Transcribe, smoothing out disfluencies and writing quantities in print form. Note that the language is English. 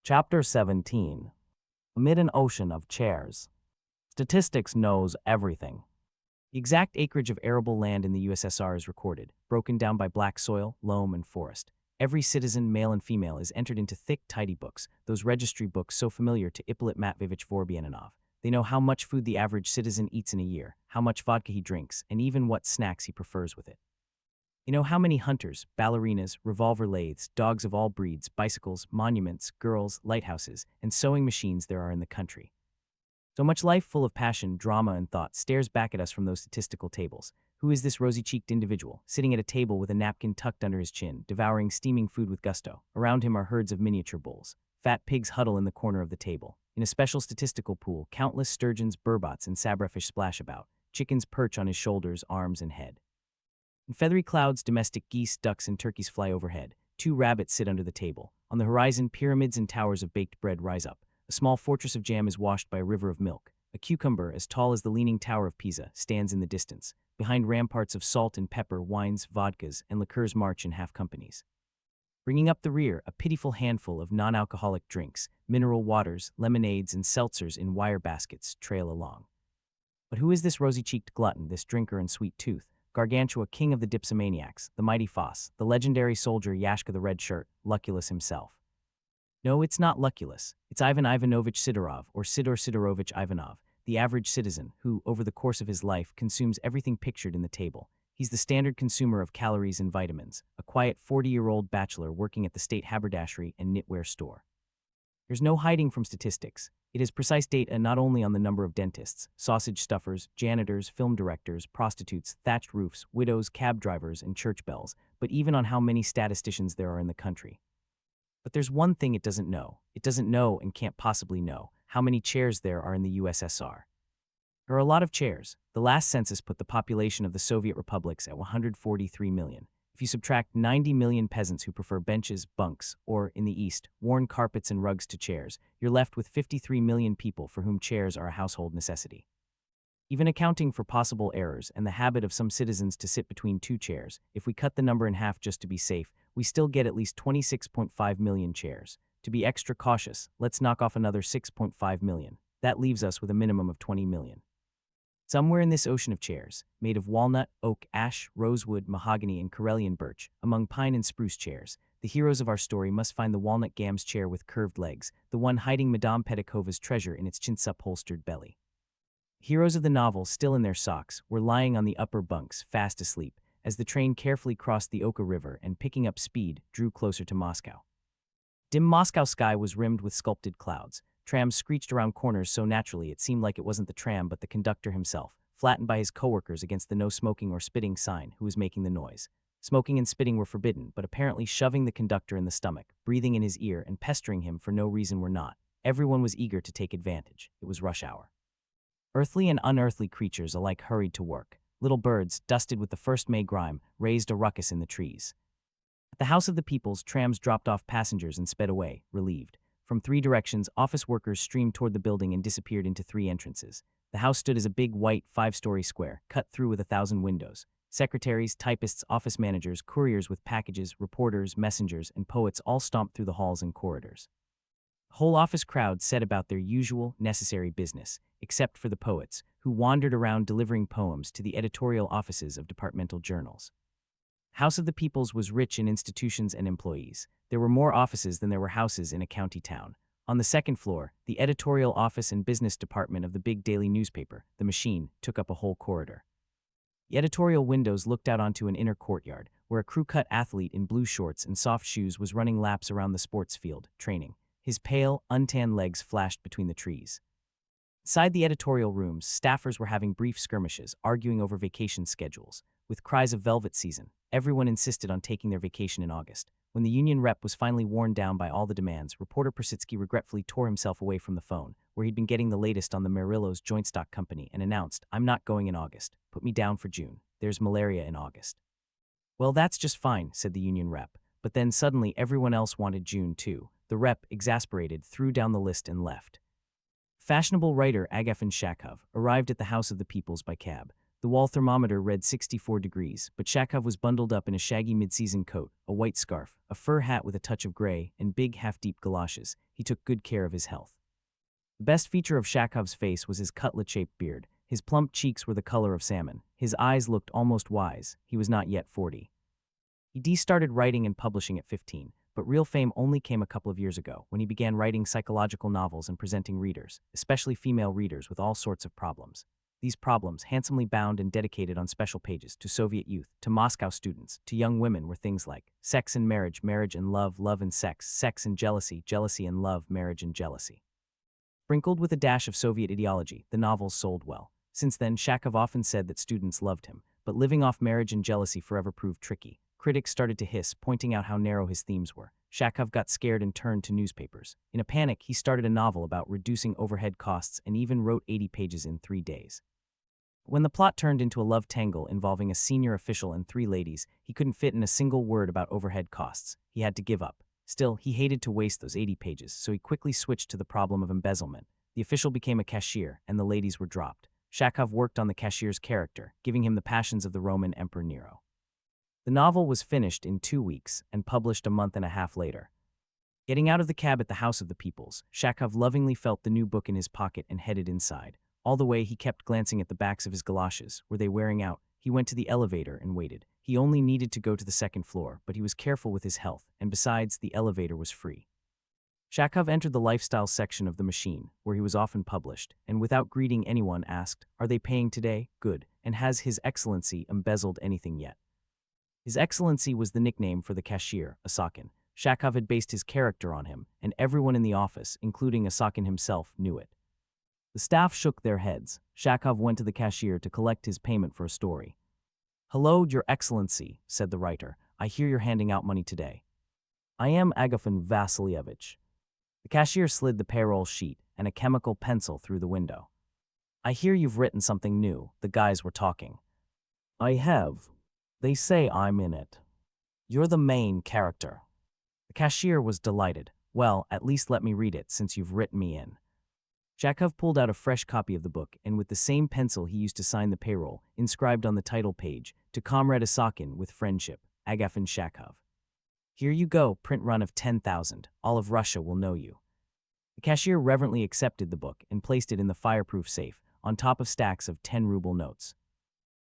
Chapter 17. Amid an ocean of chairs. Statistics knows everything. The exact acreage of arable land in the USSR is recorded, broken down by black soil, loam, and forest. Every citizen, male and female, is entered into thick, tidy books, those registry books so familiar to Ippolit Vorobyaninov. They know how much food the average citizen eats in a year, how much vodka he drinks, and even what snacks he prefers with it. You know how many hunters, ballerinas, revolver lathes, dogs of all breeds, bicycles, monuments, girls, lighthouses, and sewing machines there are in the country. So much life full of passion, drama, and thought stares back at us from those statistical tables. Who is this rosy-cheeked individual, sitting at a table with a napkin tucked under his chin, devouring steaming food with gusto? Around him are herds of miniature bulls. Fat pigs huddle in the corner of the table. In a special statistical pool, countless sturgeons, burbots, and sabrafish splash about. Chickens perch on his shoulders, arms, and head. In feathery clouds, domestic geese, ducks, and turkeys fly overhead. 2 rabbits sit under the table. On the horizon, pyramids and towers of baked bread rise up. A small fortress of jam is washed by a river of milk. A cucumber, as tall as the leaning tower of Pisa, stands in the distance. Behind ramparts of salt and pepper, wines, vodkas, and liqueurs march in half companies. Bringing up the rear, a pitiful handful of non-alcoholic drinks, mineral waters, lemonades, and seltzers in wire baskets trail along. But who is this rosy-cheeked glutton, this drinker and sweet tooth? Gargantua, king of the dipsomaniacs, the mighty Foss, the legendary soldier Yashka the Red Shirt, Lucullus himself. No, it's not Lucullus. It's Ivan Ivanovich Sidorov, or Sidor Sidorovich Ivanov, the average citizen who, over the course of his life, consumes everything pictured in the table. He's the standard consumer of calories and vitamins, a quiet 40-year-old bachelor working at the state haberdashery and knitwear store. There's no hiding from statistics. It is precise data not only on the number of dentists, sausage stuffers, janitors, film directors, prostitutes, thatched roofs, widows, cab drivers, and church bells, but even on how many statisticians there are in the country. But there's one thing it doesn't know. It doesn't know and can't possibly know how many chairs there are in the USSR. There are a lot of chairs. The last census put the population of the Soviet republics at 143 million. If you subtract 90 million peasants who prefer benches, bunks, or, in the East, worn carpets and rugs to chairs, you're left with 53 million people for whom chairs are a household necessity. Even accounting for possible errors and the habit of some citizens to sit between 2 chairs, if we cut the number in half just to be safe, we still get at least 26.5 million chairs. To be extra cautious, let's knock off another 6.5 million. That leaves us with a minimum of 20 million. Somewhere in this ocean of chairs, made of walnut, oak, ash, rosewood, mahogany, and Karelian birch, among pine and spruce chairs, the heroes of our story must find the walnut gam's chair with curved legs, the one hiding Madame Petikova's treasure in its chintz-upholstered belly. Heroes of the novel, still in their socks, were lying on the upper bunks, fast asleep, as the train carefully crossed the Oka River and, picking up speed, drew closer to Moscow. Dim Moscow sky was rimmed with sculpted clouds. Trams screeched around corners so naturally it seemed like it wasn't the tram but the conductor himself, flattened by his coworkers against the no smoking or spitting sign, who was making the noise. Smoking and spitting were forbidden, but apparently shoving the conductor in the stomach, breathing in his ear, and pestering him for no reason were not. Everyone was eager to take advantage. It was rush hour. Earthly and unearthly creatures alike hurried to work. Little birds, dusted with the first May grime, raised a ruckus in the trees. At the House of the Peoples, trams dropped off passengers and sped away, relieved. From 3 directions, office workers streamed toward the building and disappeared into 3 entrances. The house stood as a big, white, 5-story square, cut through with 1,000 windows. Secretaries, typists, office managers, couriers with packages, reporters, messengers, and poets all stomped through the halls and corridors. The whole office crowd set about their usual, necessary business, except for the poets, who wandered around delivering poems to the editorial offices of departmental journals. House of the Peoples was rich in institutions and employees. There were more offices than there were houses in a county town. On the 2nd floor, the editorial office and business department of the big daily newspaper, The Machine, took up a whole corridor. The editorial windows looked out onto an inner courtyard, where a crew-cut athlete in blue shorts and soft shoes was running laps around the sports field, training. His pale, untanned legs flashed between the trees. Inside the editorial rooms, staffers were having brief skirmishes, arguing over vacation schedules. With cries of velvet season, everyone insisted on taking their vacation in August. When the union rep was finally worn down by all the demands, reporter Persitsky regretfully tore himself away from the phone, where he'd been getting the latest on the Merillo's joint stock company, and announced, "I'm not going in August. Put me down for June. There's malaria in August." "Well, that's just fine," said the union rep. But then suddenly everyone else wanted June too. The rep, exasperated, threw down the list and left. Fashionable writer Agafin Shakov arrived at the House of the Peoples by cab. The wall thermometer read 64 degrees, but Shakov was bundled up in a shaggy mid-season coat, a white scarf, a fur hat with a touch of gray, and big half-deep galoshes. He took good care of his health. The best feature of Shakov's face was his cutlet-shaped beard. His plump cheeks were the color of salmon. His eyes looked almost wise. He was not yet 40. He started writing and publishing at 15, but real fame only came a couple of years ago, when he began writing psychological novels and presenting readers, especially female readers, with all sorts of problems. These problems, handsomely bound and dedicated on special pages to Soviet youth, to Moscow students, to young women, were things like sex and marriage, marriage and love, love and sex, sex and jealousy, jealousy and love, marriage and jealousy. Sprinkled with a dash of Soviet ideology, the novels sold well. Since then, Shakov often said that students loved him, but living off marriage and jealousy forever proved tricky. Critics started to hiss, pointing out how narrow his themes were. Shakov got scared and turned to newspapers. In a panic, he started a novel about reducing overhead costs and even wrote 80 pages in 3 days. When the plot turned into a love tangle involving a senior official and 3 ladies, he couldn't fit in a single word about overhead costs. He had to give up. Still, he hated to waste those 80 pages, so he quickly switched to the problem of embezzlement. The official became a cashier, and the ladies were dropped. Shakov worked on the cashier's character, giving him the passions of the Roman Emperor Nero. The novel was finished in 2 weeks and published a month and a half later. Getting out of the cab at the House of the Peoples, Shakov lovingly felt the new book in his pocket and headed inside. All the way he kept glancing at the backs of his galoshes. Were they wearing out? He went to the elevator and waited. He only needed to go to the 2nd floor, but he was careful with his health, and besides, the elevator was free. Shakov entered the lifestyle section of the machine, where he was often published, and without greeting anyone asked, "Are they paying today? Good. And has His Excellency embezzled anything yet?" His Excellency was the nickname for the cashier, Asakin. Shakov had based his character on him, and everyone in the office, including Asakin himself, knew it. The staff shook their heads. Shakov went to the cashier to collect his payment for a story. "Hello, Your Excellency," said the writer. "I hear you're handing out money today." "I am Agafon Vassilievich." The cashier slid the payroll sheet and a chemical pencil through the window. "I hear you've written something new." The guys were talking. "I have. They say I'm in it." "You're the main character." The cashier was delighted. "Well, at least let me read it, since you've written me in." Shakov pulled out a fresh copy of the book, and with the same pencil he used to sign the payroll, inscribed on the title page, "To Comrade Asakin with friendship, Agafon Shakov." "Here you go, print run of 10,000. All of Russia will know you." The cashier reverently accepted the book and placed it in the fireproof safe, on top of stacks of 10-ruble notes.